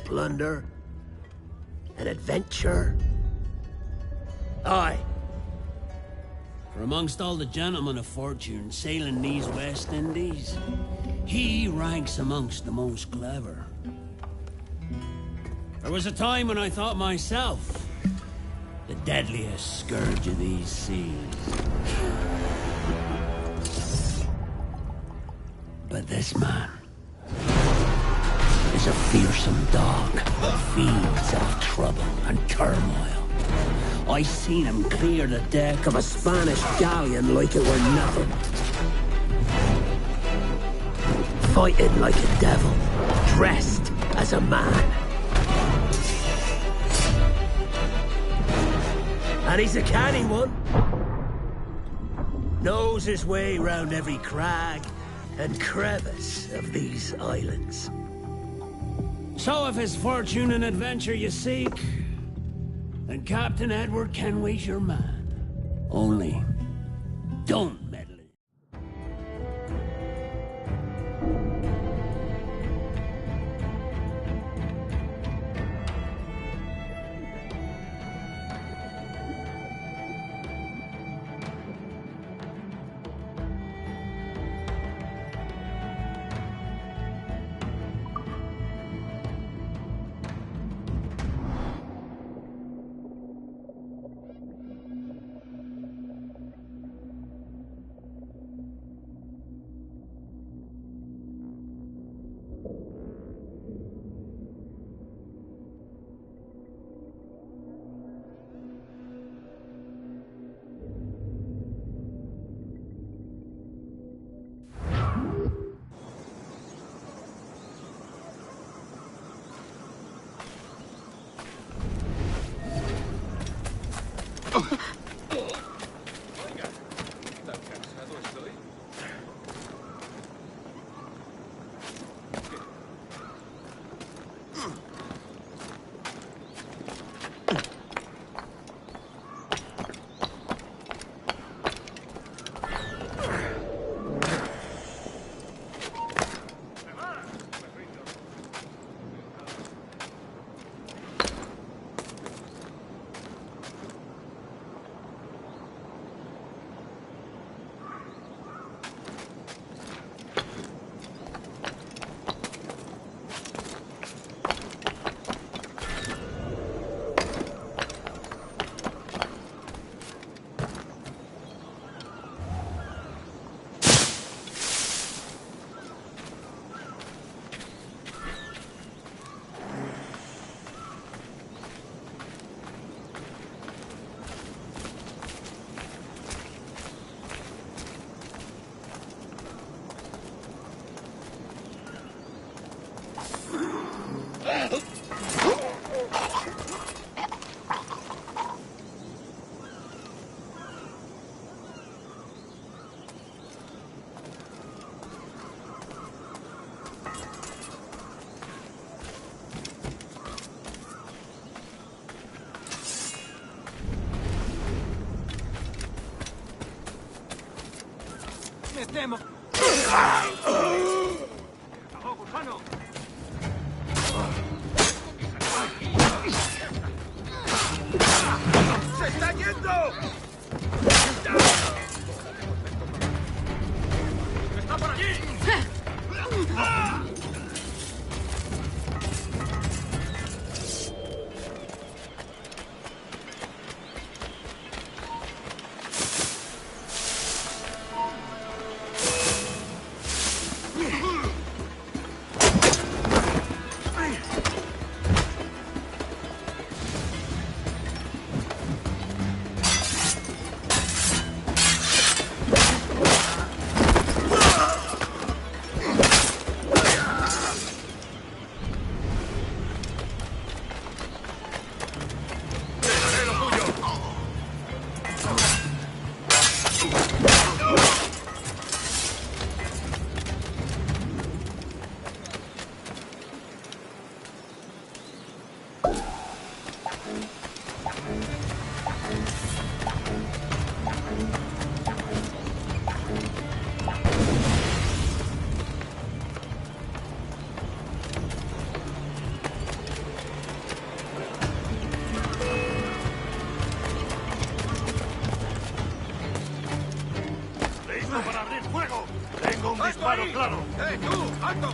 plunder, and adventure. Aye. For amongst all the gentlemen of fortune sailing these West Indies, he ranks amongst the most clever. There was a time when I thought myself the deadliest scourge of these seas. But this man is a fearsome dog that feeds off trouble and turmoil. I seen him clear the deck of a Spanish galleon like it were nothing. Fighting like a devil, dressed as a man. And he's a canny one. Knows his way round every crag and crevice of these islands. So if it's fortune and adventure you seek, then Captain Edward Kenway's your man. Only, don't meddle. Metemos. ¡Gusano! ¡Se está yendo! ¡Está por allí! Claro, claro. Tú! ¡Alto!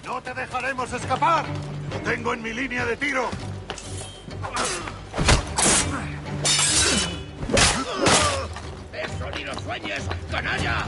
¡No te dejaremos escapar! ¡Lo tengo en mi línea de tiro! ¡Eso ni lo sueñes, canalla!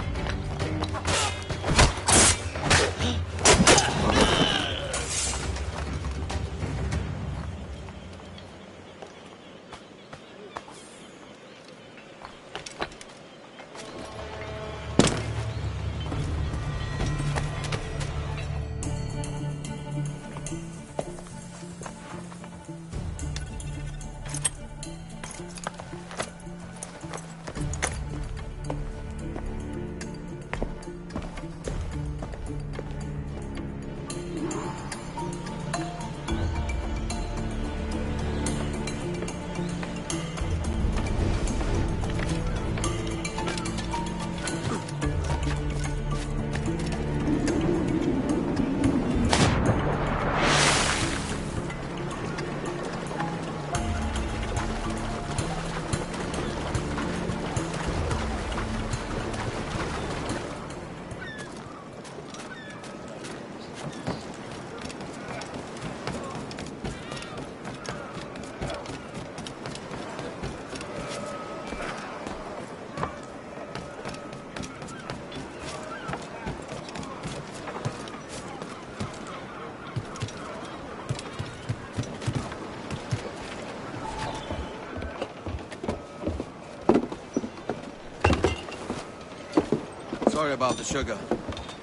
Sorry about the sugar.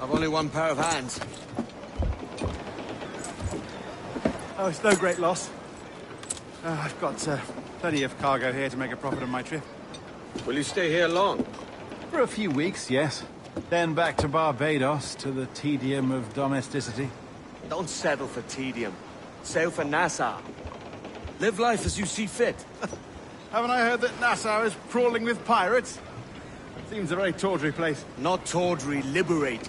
I've only one pair of hands. Oh, it's no great loss. I've got plenty of cargo here to make a profit on my trip. Will you stay here long? For a few weeks, yes. Then back to Barbados, to the tedium of domesticity. Don't settle for tedium. Sail for Nassau. Live life as you see fit. Haven't I heard that Nassau is crawling with pirates? Seems a very tawdry place. Not tawdry, liberated.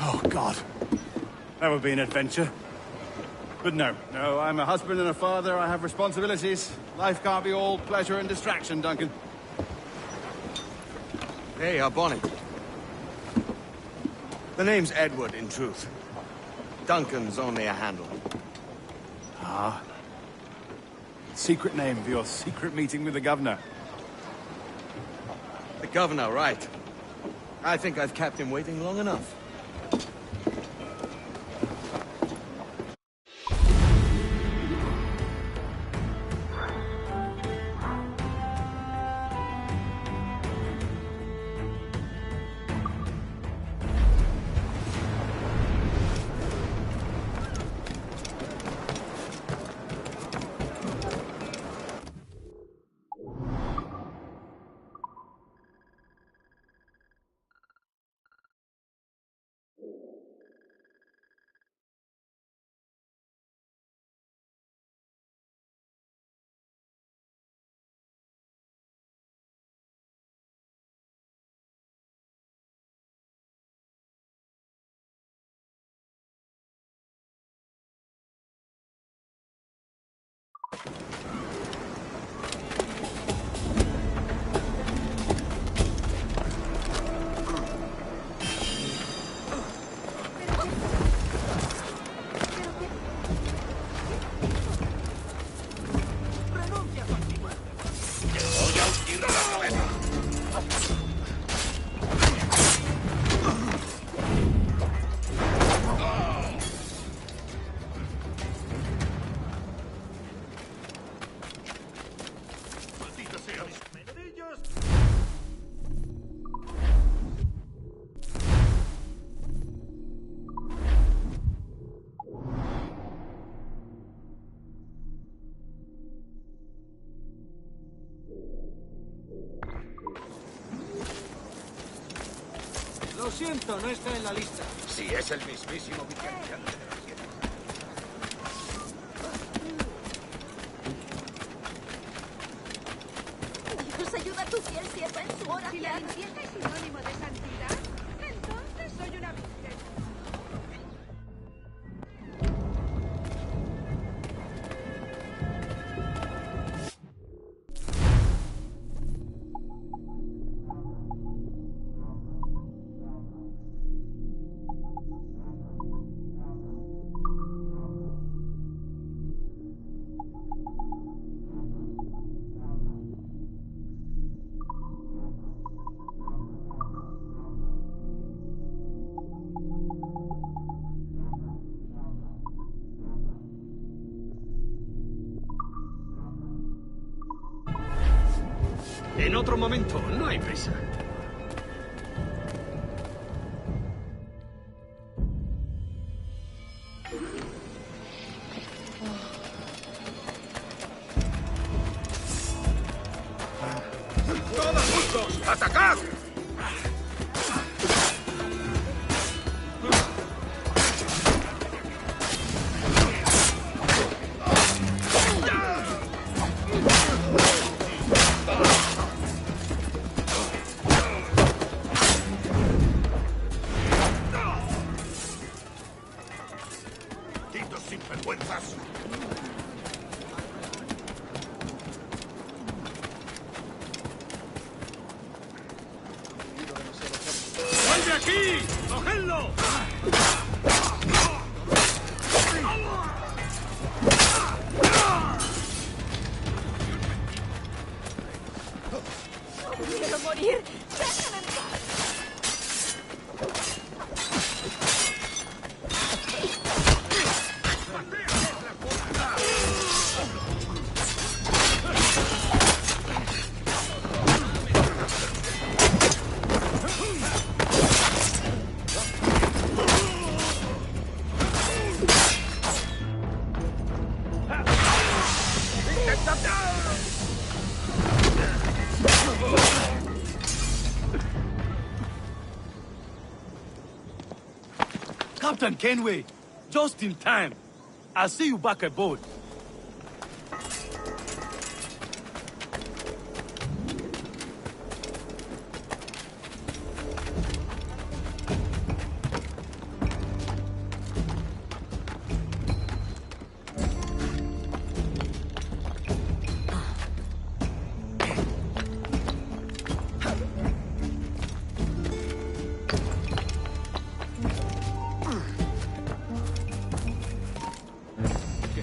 Oh, God. That would be an adventure. But no, I'm a husband and a father. I have responsibilities. Life can't be all pleasure and distraction, Duncan. Hey, our bonnet. The name's Edward, in truth. Duncan's only a handle. Ah. Secret name for your secret meeting with the governor. The governor, right. I think I've kept him waiting long enough. Lo siento, no está en la lista. Sí, es el mismísimo vicealmirante de la Tierra. Dios, ayuda a tu fiel sierva en su hora. Si la limpieza es sinónimo de santidad, entonces soy una virgen. En otro momento, no hay prisa. ¡Todos juntos! ¡Atacad! ¡Malditos sinvergüenzas! ¡Vuelve aquí! ¡Cogedlo! ¡Quiero morir! ¡Déjame en paz! Captain Kenway, just in time. I'll see you back aboard.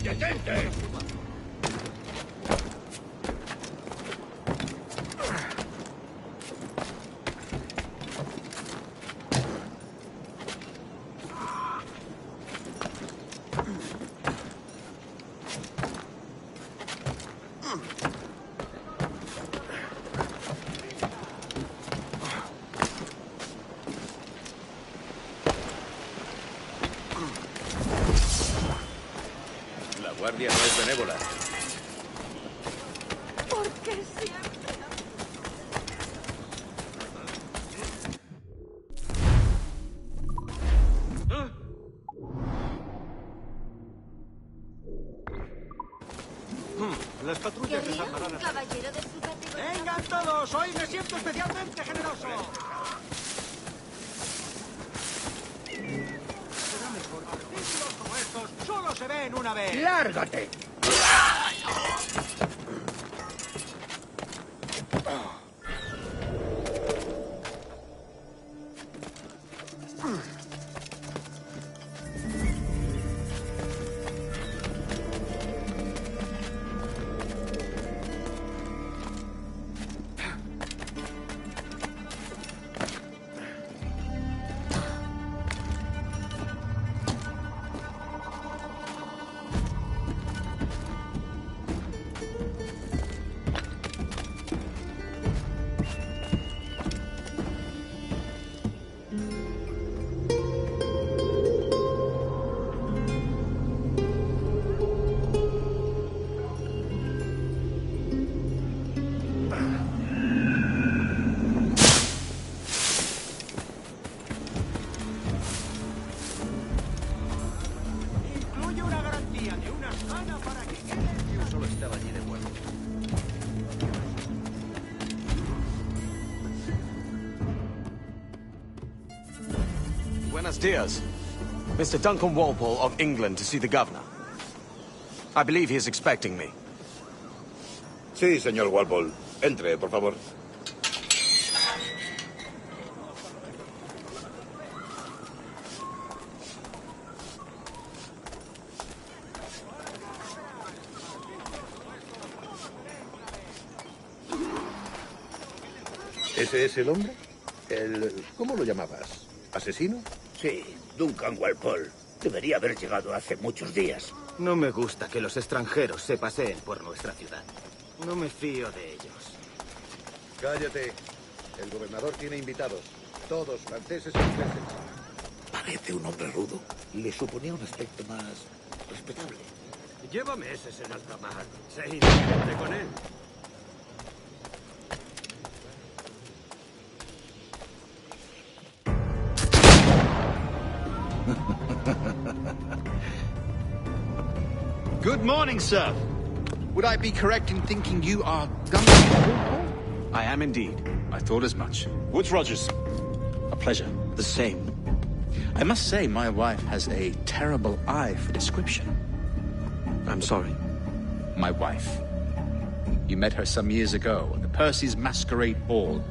¡Detente! La guardia no es benévola. ¿Por qué siempre? Las patrullas ¿Querría desarmarán un caballero de su categoría? ¡Vengan todos! ¡Hoy me siento especialmente generoso! Será mejor. Artículos como estos solo se ven una vez. ¡Lárgate! Buenos dias. Mr. Duncan Walpole of England to see the governor. I believe he is expecting me. Sí, señor Walpole. Entre, por favor. ¿Ese es el hombre? ¿Cómo lo llamabas? ¿Asesino? Sí, Duncan Walpole. Debería haber llegado hace muchos días. No me gusta que los extranjeros se paseen por nuestra ciudad. No me fío de ellos. Cállate. El gobernador tiene invitados. Todos franceses e ingleses. Parece un hombre rudo. Le suponía un aspecto más respetable. Lleva meses en alta mar. Sé inocente con él. Good morning, sir. Would I be correct in thinking you are Duncan? I am indeed. I thought as much. Woods Rogers. A pleasure. The same. I must say, my wife has a terrible eye for description. I'm sorry. My wife. You met her some years ago at the Percy's Masquerade Ball.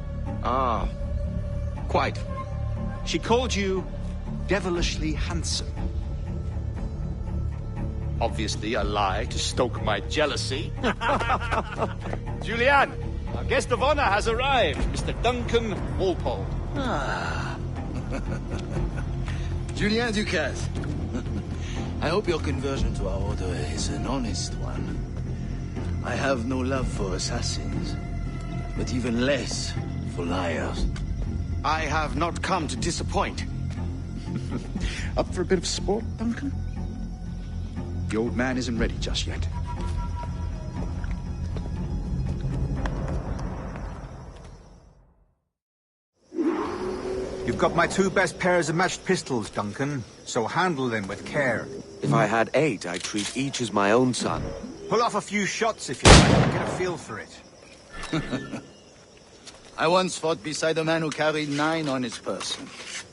Ah, quite. She called you devilishly handsome. Obviously a lie to stoke my jealousy. Julianne, our guest of honor has arrived, Mr. Duncan Walpole. Ah. Julien Ducasse. I hope your conversion to our order is an honest one. I have no love for assassins, but even less for liars. I have not come to disappoint. Up for a bit of sport, Duncan? The old man isn't ready just yet. You've got my 2 best pairs of matched pistols, Duncan, so handle them with care. If I had 8, I'd treat each as my own son. Pull off a few shots if you like, get a feel for it. I once fought beside a man who carried 9 on his person.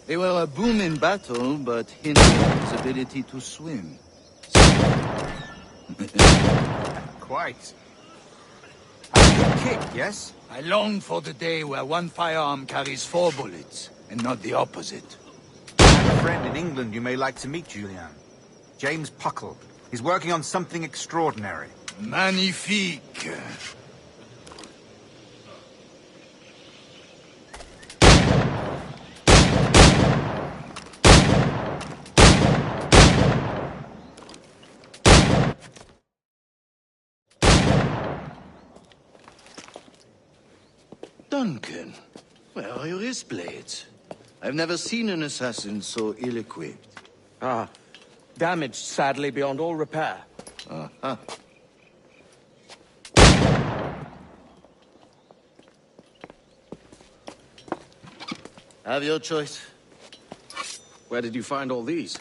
They were a boom in battle, but hindered his ability to swim. Quite. A good kick, yes? I long for the day where one firearm carries 4 bullets, and not the opposite. I have a friend in England you may like to meet, Julian. James Puckle. He's working on something extraordinary. Magnifique. Duncan, where are your wrist blades? I've never seen an assassin so ill-equipped. Ah, damaged sadly beyond all repair. Uh-huh. Have your choice. Where did you find all these?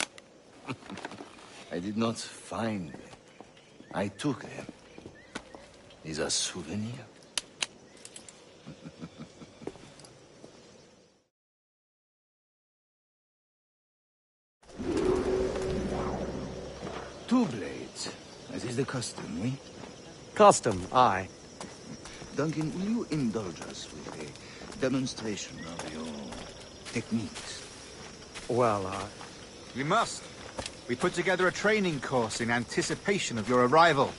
I did not find them. I took them. These are souvenirs. Two blades, as is the custom, oui? Custom, aye. Duncan, will you indulge us with a demonstration of your techniques? Well, We must. We put together a training course in anticipation of your arrival.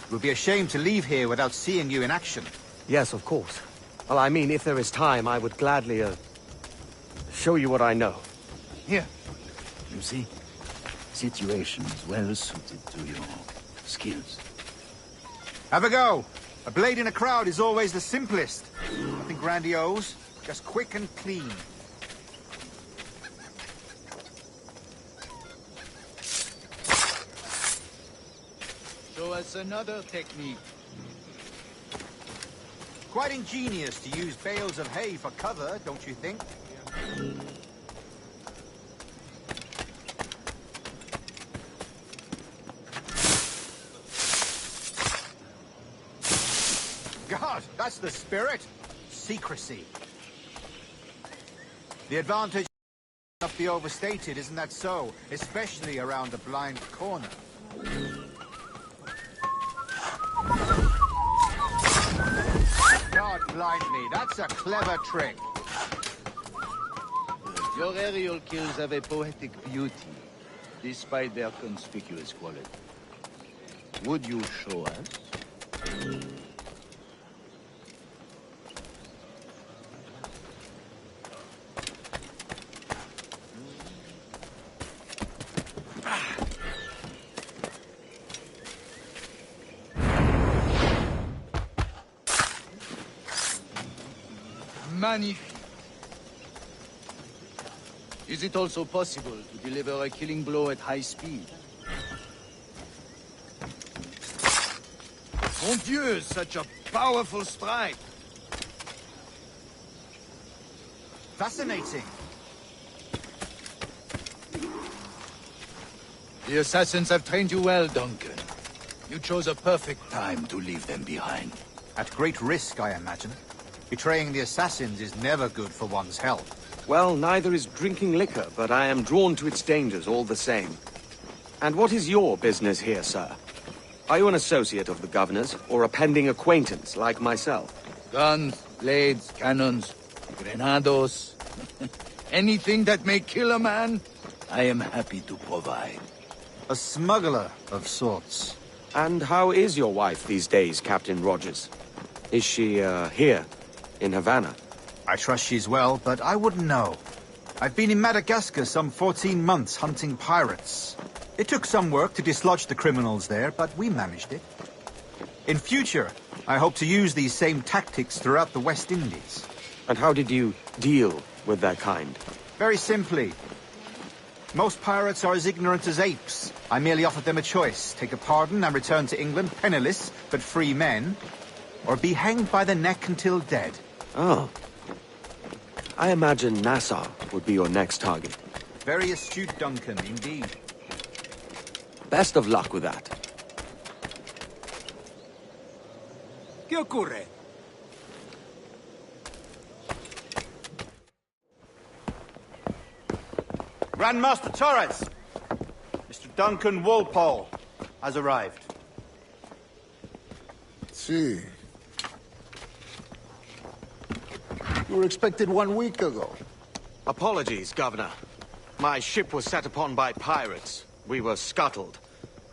It would be a shame to leave here without seeing you in action. Yes, of course. Well, I mean, if there is time, I would gladly, show you what I know. Here. You see? Situations well suited to your skills. Have a go. A blade in a crowd is always the simplest. Nothing grandiose, just quick and clean. Show us another technique. Quite ingenious to use bales of hay for cover, don't you think? God, that's the spirit. Secrecy. The advantage Not be overstated, isn't that so? Especially around the blind corner. God blind me, that's a clever trick. Your aerial kills have a poetic beauty, despite their conspicuous quality. Would you show us? Magnifique. Is it also possible to deliver a killing blow at high speed? Mon Dieu, such a powerful strike! Fascinating. The assassins have trained you well, Duncan. You chose a perfect time to leave them behind. At great risk, I imagine. Betraying the assassins is never good for one's health. Well, neither is drinking liquor, but I am drawn to its dangers all the same. And what is your business here, sir? Are you an associate of the governor's, or a pending acquaintance like myself? Guns, blades, cannons, grenados, anything that may kill a man, I am happy to provide. A smuggler of sorts. And how is your wife these days, Captain Rogers? Is she, here, in Havana? I trust she's well, but I wouldn't know. I've been in Madagascar some 14 months hunting pirates. It took some work to dislodge the criminals there, but we managed it. In future, I hope to use these same tactics throughout the West Indies. And how did you deal with that kind? Very simply. Most pirates are as ignorant as apes. I merely offered them a choice. Take a pardon and return to England penniless, but free men, or be hanged by the neck until dead. Oh. I imagine Nassau would be your next target. Very astute, Duncan, indeed. Best of luck with that. ¿Qué ocurre? Grandmaster Torres! Mr. Duncan Walpole has arrived. See. You were expected 1 week ago. Apologies, Governor. My ship was set upon by pirates. We were scuttled.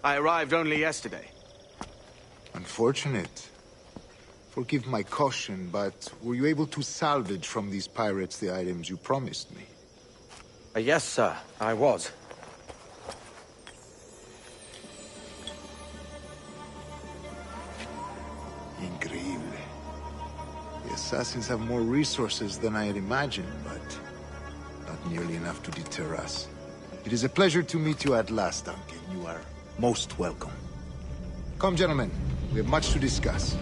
I arrived only yesterday. Unfortunate. Forgive my caution, but were you able to salvage from these pirates the items you promised me? Yes, sir, I was. Increíble. The assassins have more resources than I had imagined, but not nearly enough to deter us. It is a pleasure to meet you at last, Duncan. You are most welcome. Come, gentlemen. We have much to discuss.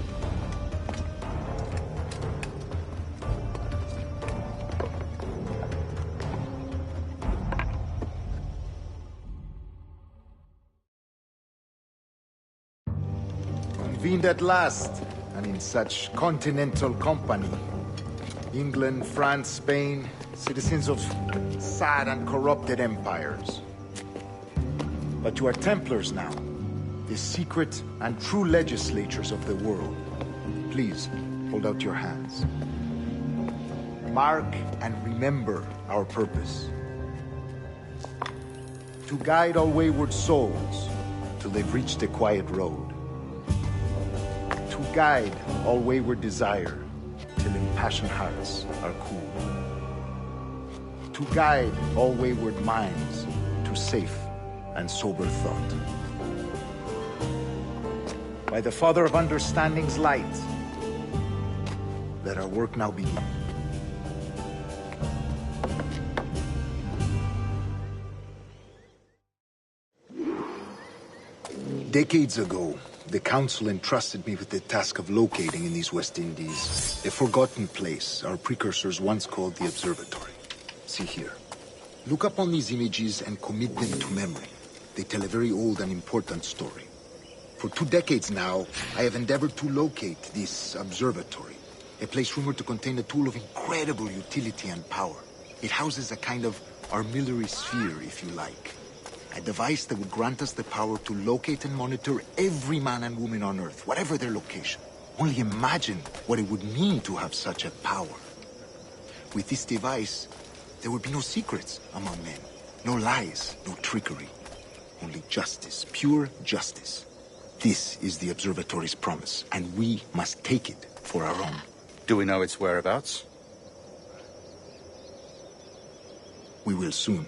Convened at last, and in such continental company. England, France, Spain, citizens of sad and corrupted empires. But you are Templars now, the secret and true legislators of the world. Please, hold out your hands. Mark and remember our purpose. To guide all wayward souls till they've reached the quiet road. To guide all wayward desire till impassioned hearts are cool. To guide all wayward minds to safe and sober thought. By the Father of Understanding's light, let our work now begin. Decades ago, the Council entrusted me with the task of locating in these West Indies a forgotten place our precursors once called the Observatory. See here. Look upon these images and commit them to memory. They tell a very old and important story. For 2 decades now, I have endeavored to locate this observatory, a place rumored to contain a tool of incredible utility and power. It houses a kind of Our military sphere, if you like. A device that would grant us the power to locate and monitor every man and woman on Earth, whatever their location. Only imagine what it would mean to have such a power. With this device, there would be no secrets among men. No lies, no trickery. Only justice, pure justice. This is the Observatory's promise, and we must take it for our own. Do we know its whereabouts? We will soon.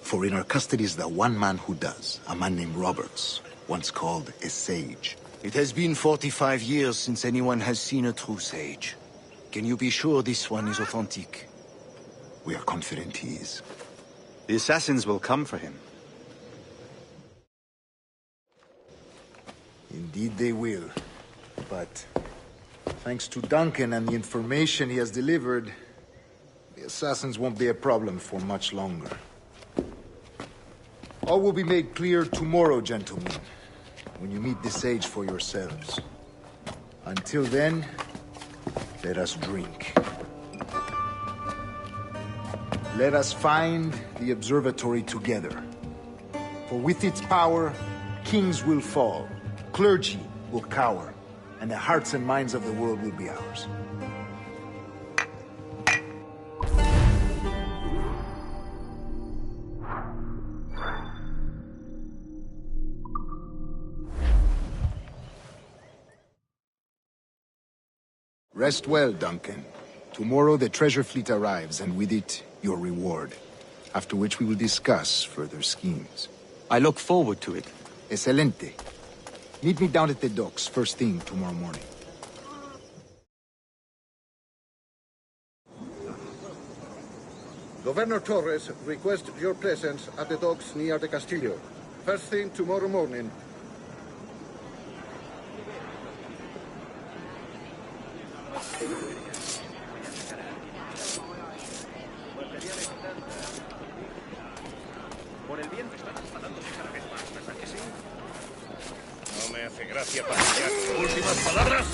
For in our custody is the one man who does, a man named Roberts, once called a sage. It has been 45 years since anyone has seen a true sage. Can you be sure this one is authentic? We are confident he is. The assassins will come for him. Indeed they will. But thanks to Duncan and the information he has delivered, the assassins won't be a problem for much longer. All will be made clear tomorrow, gentlemen, when you meet the sage for yourselves. Until then, let us drink. Let us find the observatory together. For with its power, kings will fall, clergy will cower, and the hearts and minds of the world will be ours. Rest well, Duncan. Tomorrow the treasure fleet arrives, and with it, your reward. After which we will discuss further schemes. I look forward to it. Excelente. Meet me down at the docks first thing tomorrow morning. Governor Torres requests your presence at the docks near the Castillo. First thing tomorrow morning. Por el viento están enfadándose cada vez más, ¿verdad que sí? No me hace gracia pasear. ¿Últimas palabras?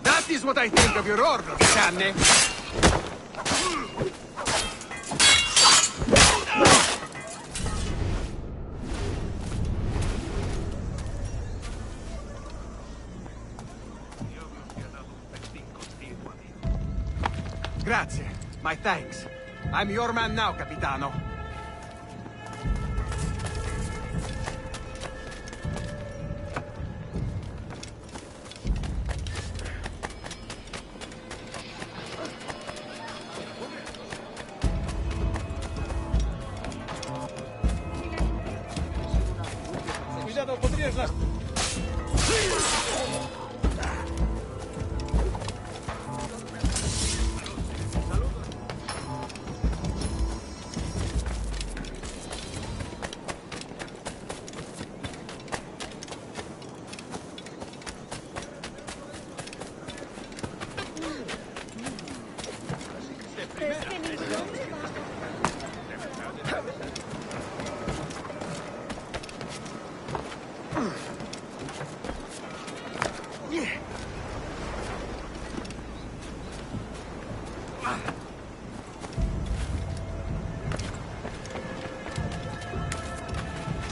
That is what I think of your order, Canne. Grazie. My thanks. I'm your man now, Capitano. Cuidado, podrías las...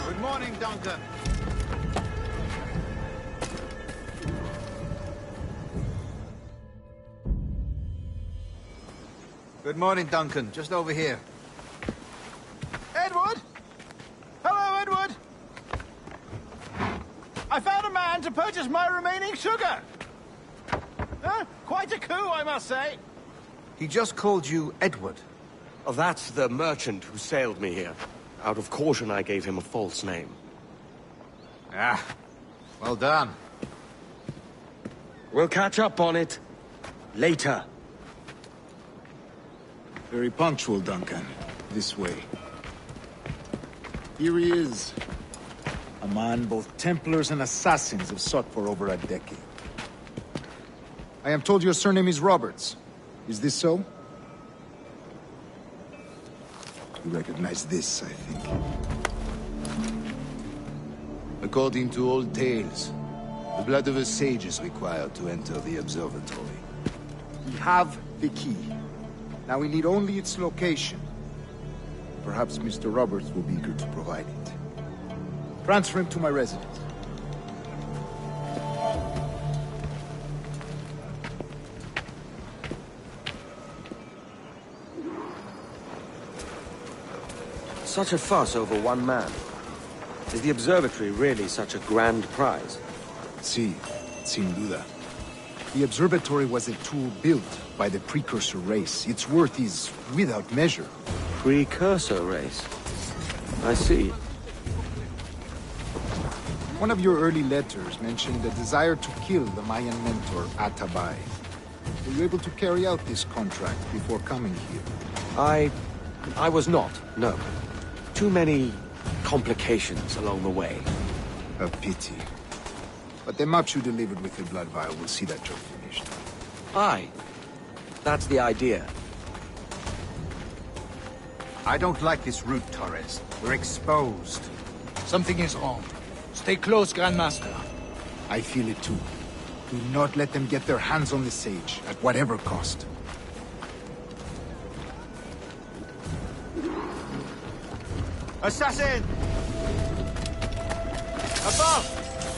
Good morning, Duncan. Good morning, Duncan. Just over here. Edward? Hello, Edward! I found a man to purchase my remaining sugar. Quite a coup, I must say. He just called you Edward. Oh, that's the merchant who sailed me here. Out of caution, I gave him a false name. Ah, well done. We'll catch up on it later. Very punctual, Duncan. This way. Here he is. A man both Templars and Assassins have sought for over a decade. I am told your surname is Roberts. Is this so? You recognize this, I think. According to old tales, the blood of a sage is required to enter the observatory. We have the key. Now we need only its location. Perhaps Mr. Roberts will be eager to provide it. Transfer him to my residence. Such a fuss over one man. Is the observatory really such a grand prize? Sí, sin duda. The observatory was a tool built by the precursor race. Its worth is without measure. Precursor race? I see. One of your early letters mentioned a desire to kill the Mayan mentor, Atabay. Were you able to carry out this contract before coming here? I was not, no. Too many complications along the way. A pity. But the maps you delivered with the blood vial will see that you're finished. Aye. That's the idea. I don't like this route, Torres. We're exposed. Something is wrong. Stay close, Grandmaster. I feel it too. Do not let them get their hands on the sage, at whatever cost. Assassin! Above!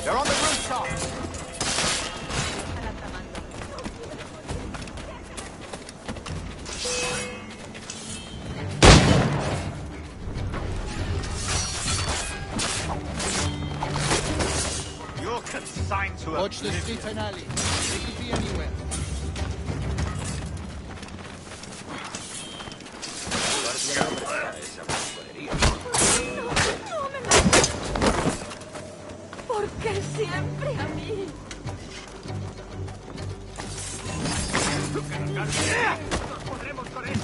They're on the rooftop! You're consigned to Watch the street and alley. They could be anywhere. ¿Por qué siempre a mí? ¡Podremos con él!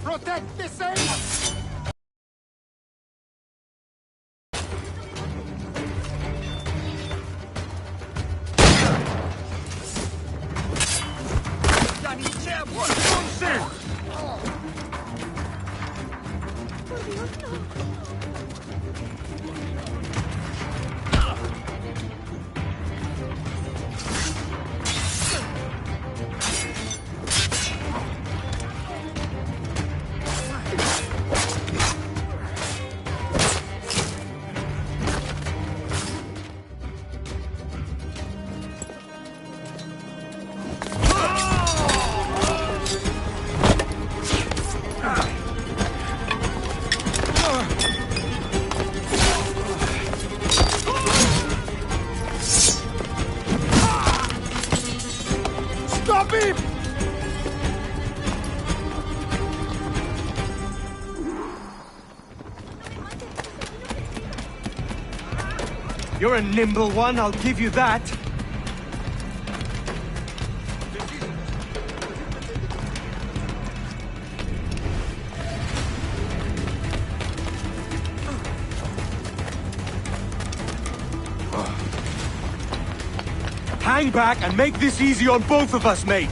Protect the sage! You're a nimble one, I'll give you that. Hang back and make this easy on both of us, mate.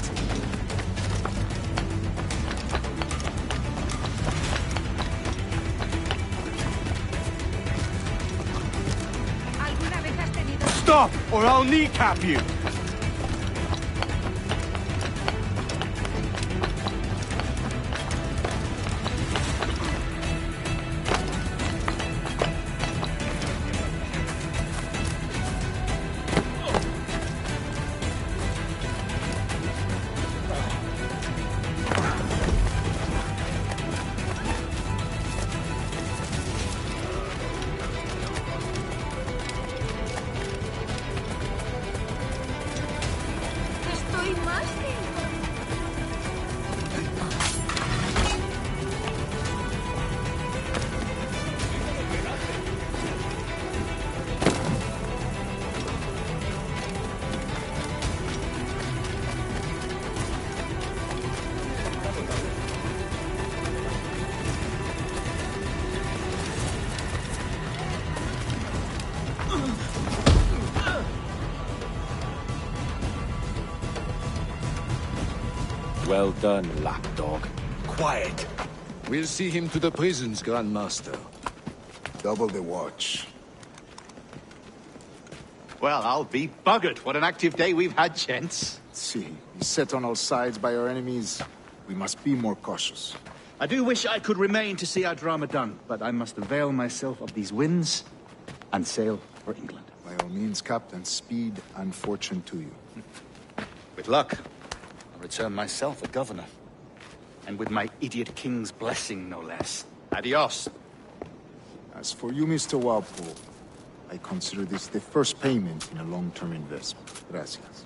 Stop, or I'll kneecap you! Well done, lapdog. Quiet. We'll see him to the prisons, Grandmaster. Double the watch. Well, I'll be buggered. What an active day we've had, gents. See, beset on all sides by our enemies. We must be more cautious. I do wish I could remain to see our drama done, but I must avail myself of these winds and sail for England. By all means, Captain, speed and fortune to you. With luck, I'll return myself a governor. And with my idiot king's blessing, no less. Adios. As for you, Mr. Walpole, I consider this the first payment in a long-term investment. Gracias.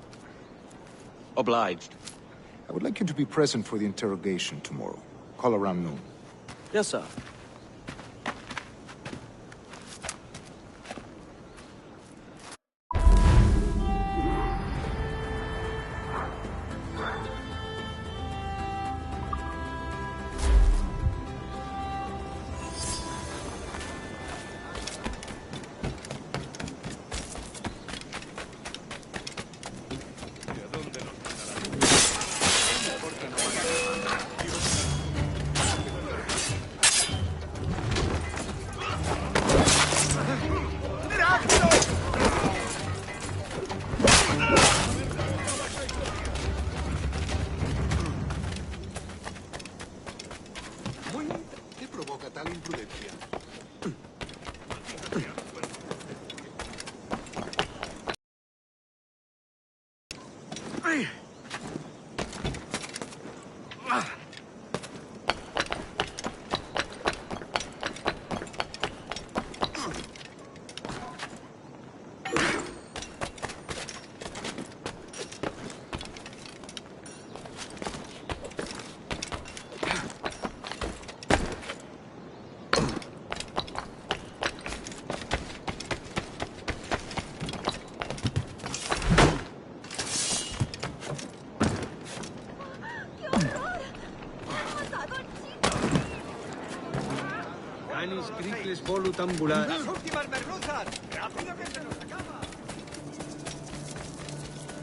Obliged. I would like you to be present for the interrogation tomorrow. Call around noon. Yes, sir.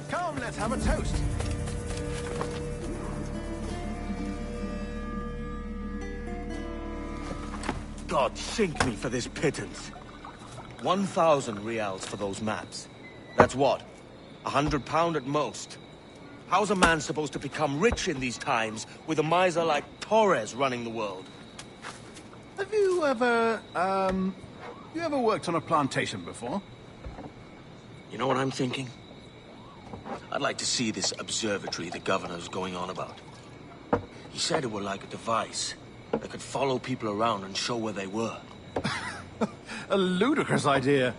Come, let's have a toast. God sink me for this pittance. 1,000 reals for those maps. That's what? £100 at most. How's a man supposed to become rich in these times with a miser like Torres running the world? Have you ever, worked on a plantation before? You know what I'm thinking? I'd like to see this observatory the governor's going on about. He said it were like a device that could follow people around and show where they were. A ludicrous idea.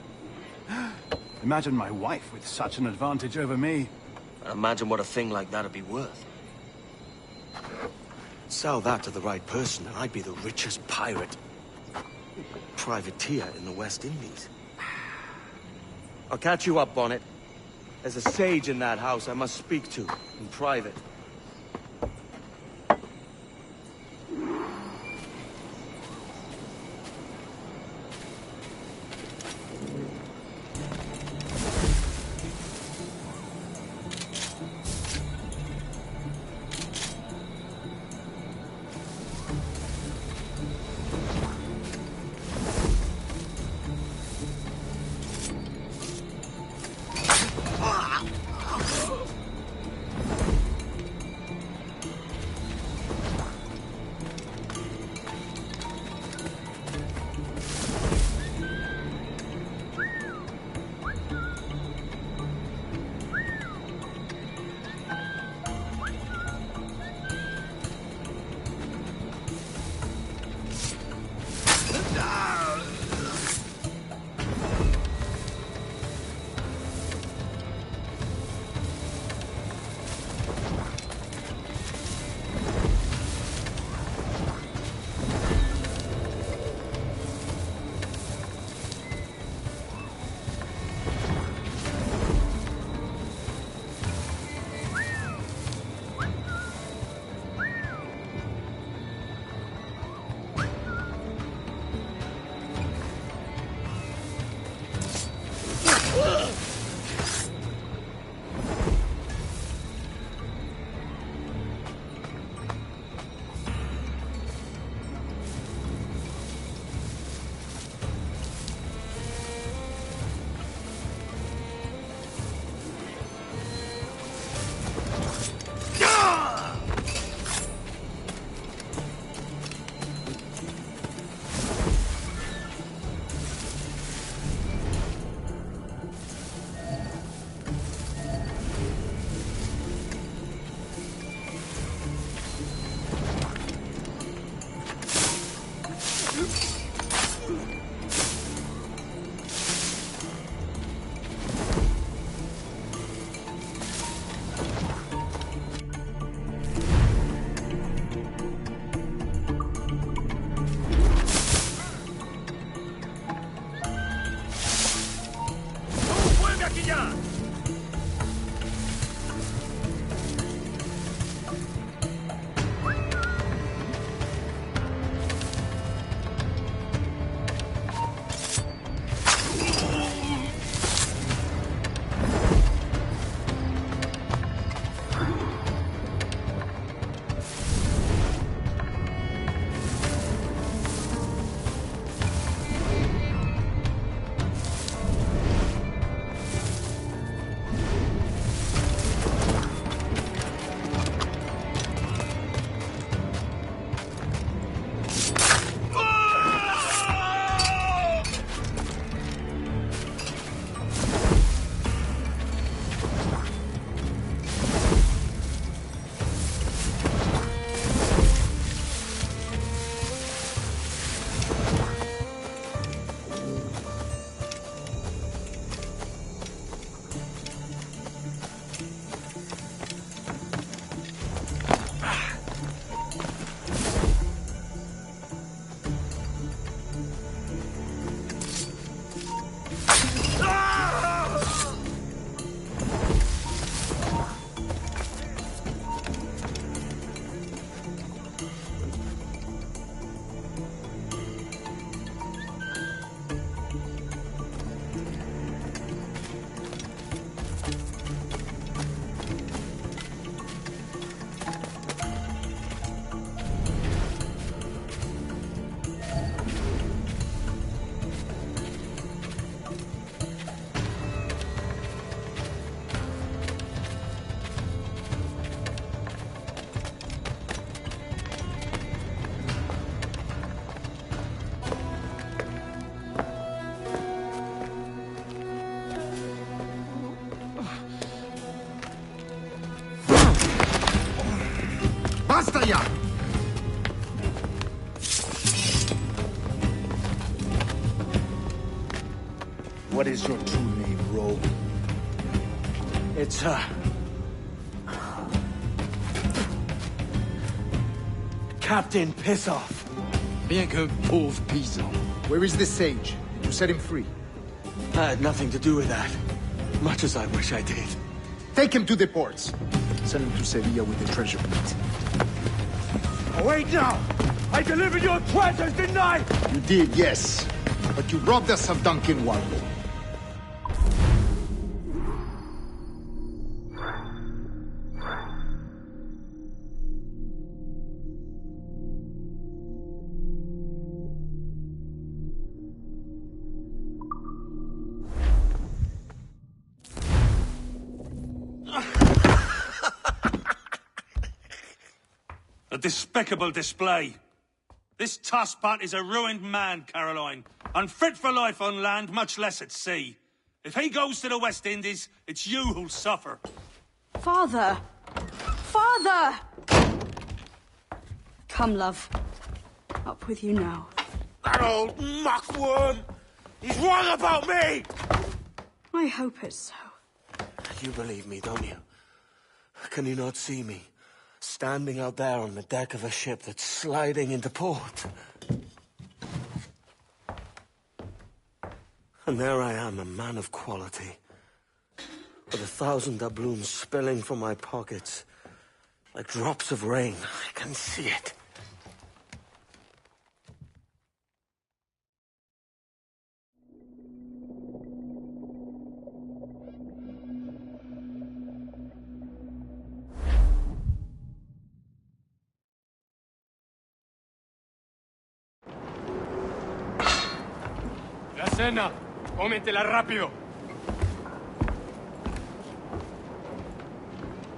Imagine my wife with such an advantage over me. And imagine what a thing like that'd be worth. Sell that to the right person and I'd be the richest pirate. Privateer in the West Indies. I'll catch you up, Bonnet. There's a sage in that house I must speak to, in private. Guardia! What is your true name, rogue? It's, Captain Pissoff. Bien qu'un pauvre paysan. Where is the sage? Did you set him free? I had nothing to do with that. Much as I wish I did. Take him to the ports. Send him to Sevilla with the treasure plate. Oh, wait now! I delivered your treasures, didn't I? You did, yes. But you robbed us of Duncan Waldo. A despicable display. This tosspot is a ruined man, Caroline. Unfit for life on land, much less at sea. If he goes to the West Indies, it's you who'll suffer. Father! Father! Come, love. Up with you now. That old muckworm! He's wrong about me! I hope it's so. You believe me, don't you? Can you not see me? Standing out there on the deck of a ship that's sliding into port. And there I am, a man of quality. With 1,000 doubloons spilling from my pockets. Like drops of rain. I can see it. La cena. Cómetela rápido.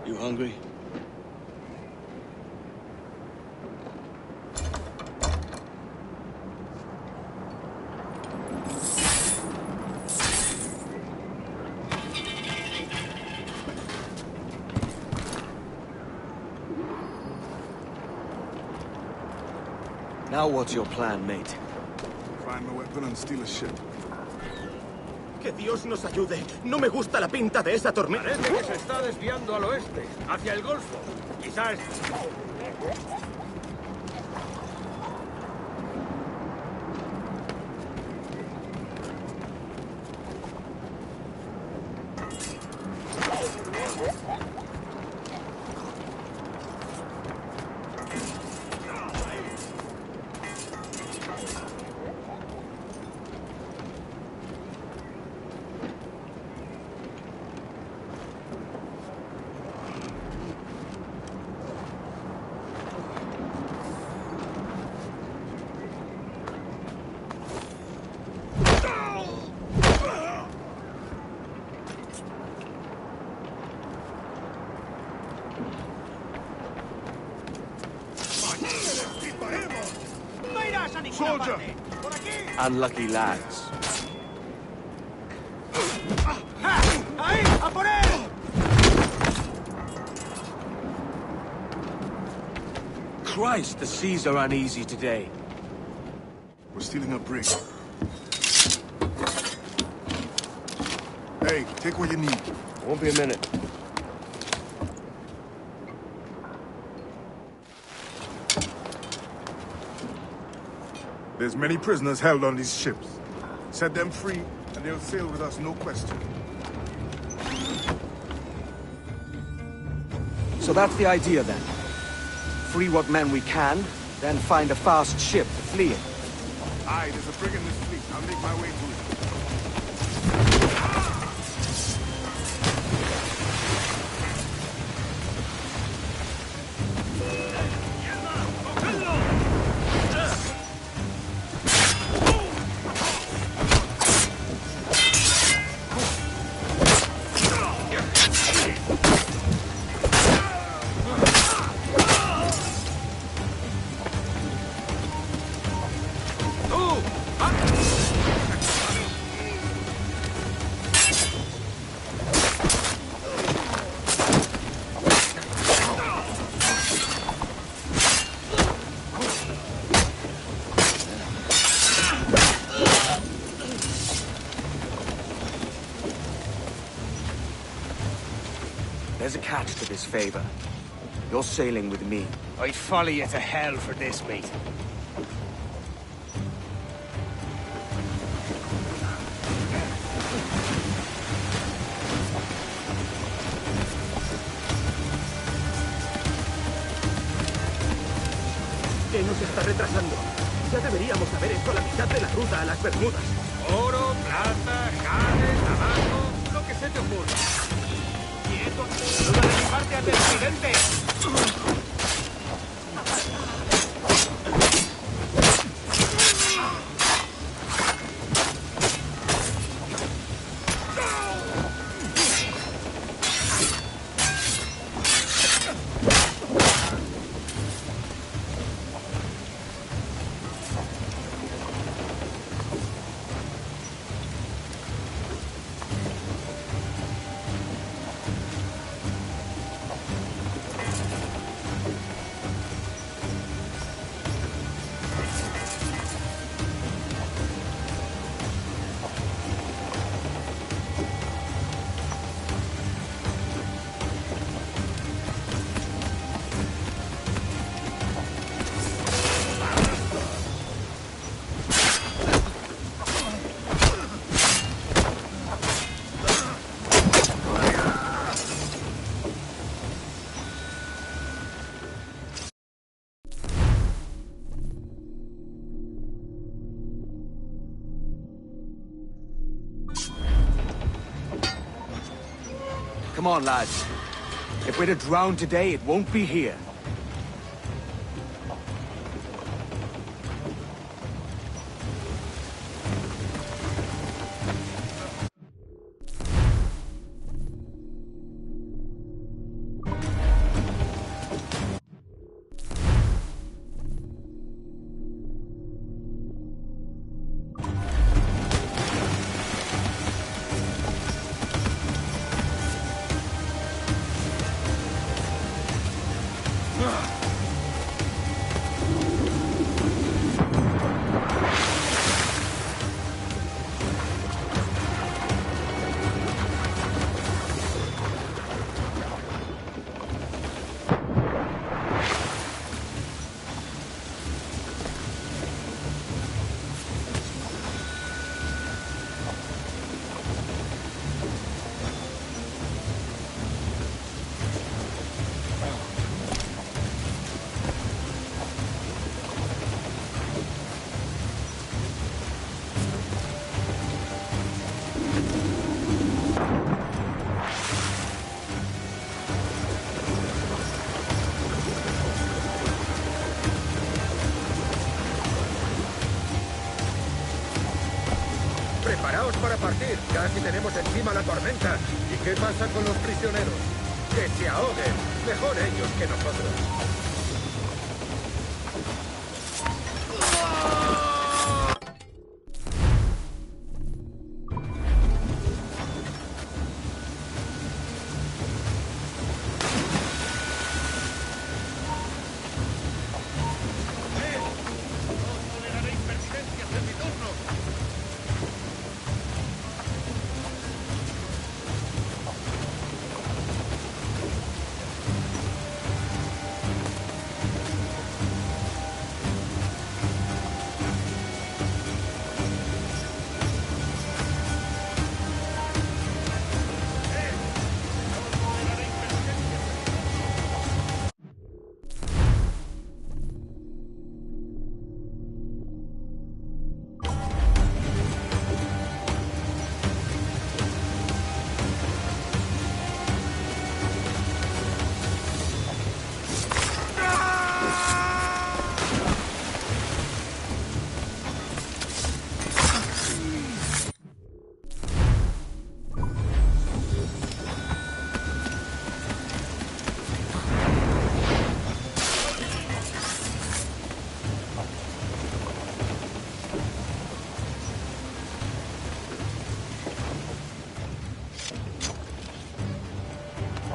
You hungry? Now what's your plan, mate? Find a weapon and steal a ship. Que Dios nos ayude. No me gusta la pinta de esa tormenta. Parece que se está desviando al oeste, hacia el Golfo. Quizás... Soldier! Unlucky lads. ¡Ahí! ¡A por él! Christ, the seas are uneasy today. We're stealing a brig. Hey, take what you need. Won't be a minute. There's many prisoners held on these ships. Set them free, and they'll sail with us, no question. So that's the idea, then. Free what men we can, then find a fast ship to flee in. Aye, there's a brig in this fleet. I'll make my way to it. there's a catch to this favor. You're sailing with me. I'd follow you to hell for this, mate. ¿Qué nos está retrasando? Ya deberíamos haber hecho la mitad de la ruta a las Bermudas. Oro, plata, jade, tabaco, lo que se te ocurra. ¡Quieto! ¡Saluda de mi parte al presidente! Come on, lads. If we're to drown today, it won't be here. Preparaos para partir. Casi tenemos encima la tormenta. ¿Y qué pasa con los prisioneros? Que se ahoguen. Mejor ellos que nosotros.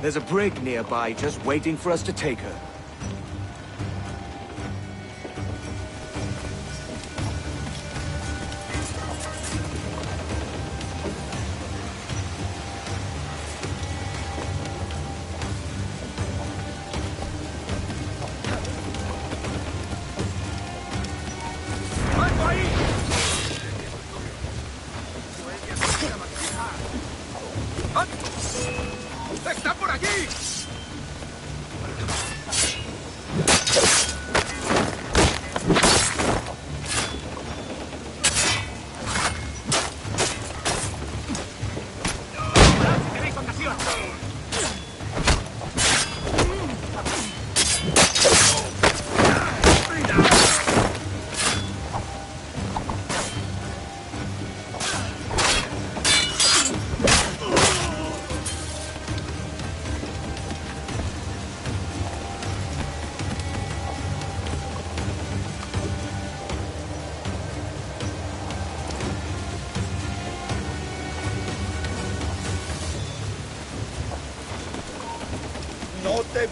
There's a brig nearby just waiting for us to take her. ¡Está por allí! ¡Tenéis ocasión! No te...